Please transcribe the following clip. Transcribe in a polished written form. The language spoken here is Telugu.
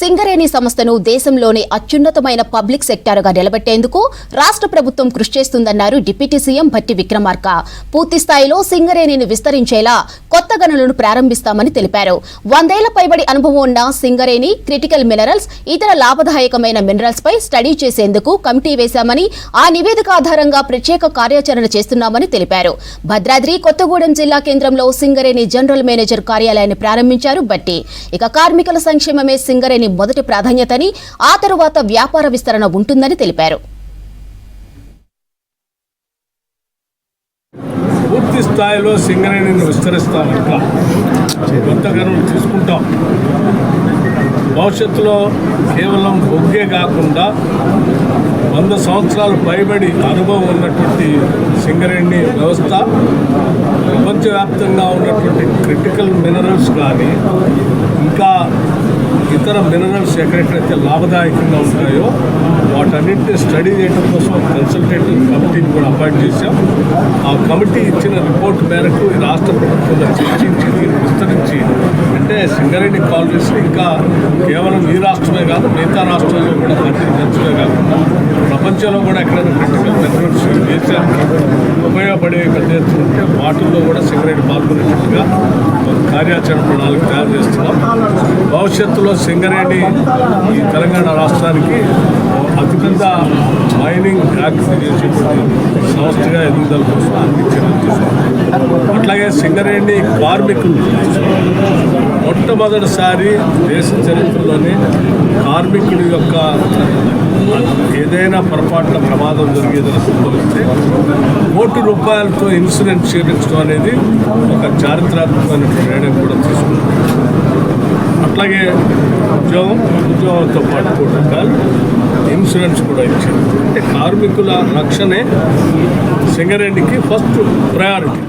సింగరేణి సంస్థను దేశంలోనే అత్యున్నతమైన పబ్లిక్ సెక్టార్గా నిలబెట్టేందుకు రాష్ట్ర ప్రభుత్వం కృషి చేస్తుందన్నారు డిప్యూటీ సీఎం భట్టి విక్రమార్క. పూర్తి స్థాయిలో సింగరేణిని విస్తరించేలా కొత్త గనులను ప్రారంభిస్తామని తెలిపారు. 100 ఏళ్ల పైబడి అనుభవం ఉన్న సింగరేణి క్రిటికల్ మినరల్స్, ఇతర లాభదాయకమైన మినరల్స్ పై స్టడీ చేసేందుకు కమిటీ వేశామని, ఆ నివేదిక ఆధారంగా ప్రత్యేక కార్యాచరణ చేస్తున్నామని తెలిపారు. భద్రాద్రి కొత్తగూడెం జిల్లా కేంద్రంలో సింగరేణి జనరల్ మేనేజర్ కార్యాలయాన్ని ప్రారంభించారు భట్టి. ఇక కార్మికుల సంక్షేమమే సింగరేణి మొదటి ప్రాధాన్యతని, ఆ తరువాత వ్యాపార విస్తరణ ఉంటుందని తెలిపారు. పూర్తి స్థాయిలో సింగరేణిని విస్తరిస్తాం, ఇంకా కొత్త గనులు తీసుకుంటాం. భవిష్యత్తులో కేవలం బొగ్గే కాకుండా 100 సంవత్సరాలు పైబడి అనుభవం ఉన్నటువంటి సింగరేణి వ్యవస్థ ప్రపంచవ్యాప్తంగా ఉన్నటువంటి క్రిటికల్ మినరల్స్ కానీ ఇంకా ఇతర మినరల్స్ ఎక్కడెక్కడైతే లాభదాయకంగా ఉంటాయో వాటన్నింటినీ స్టడీ చేయడం కోసం కన్సల్టేటివ్ కమిటీని కూడా అపాయింట్ చేశాం. ఆ కమిటీ ఇచ్చిన రిపోర్ట్ మేరకు ఈ రాష్ట్ర ప్రభుత్వంలో చర్చించి దీన్ని విస్తరించి, అంటే సింగరేణి కాలనీస్ ఇంకా కేవలం ఈ రాష్ట్రమే కాదు మిగతా రాష్ట్రాల్లో కూడా పెంచడమే కాకుండా ప్రపంచంలో కూడా ఎక్కడైనా క్రిటికల్ మినరల్స్ దేశానికి ఉపయోగపడే పెద్ద ఎత్తున ఉంటే వాటిల్లో కూడా సింగరేణి పాల్గొనేటట్టుగా కార్యాచరణ ప్రణాళిక తయారు చేస్తున్నాం. భవిష్యత్తులో సింగరేణి ఈ తెలంగాణ రాష్ట్రానికి అతిపెద్ద మైనింగ్ యాక్టివిటీ చేసేటువంటి సంస్థగా ఎదుగుదల కోసం అన్ని చర్యలు తీసుకుంటాం. అట్లాగే సింగరేణి కార్మికులు మొట్టమొదటిసారి దేశ చరిత్రలోనే కార్మికుడి యొక్క ఏదైనా పొరపాట్ల ప్రమాదం జరిగేదని సంభవిస్తే ₹1,00,00,000 ఇన్సూరెన్స్ చేయించడం అనేది ఒక చారిత్రాత్మకమైన నిర్ణయం కూడా తీసుకుంటాం. అట్లాగే ఉద్యోగంతో పాటు ₹1,00,00,000 ఇన్సూరెన్స్ కూడా ఇచ్చింది. అంటే కార్మికుల రక్షణే సింగరేణికి ఫస్ట్ ప్రయారిటీ.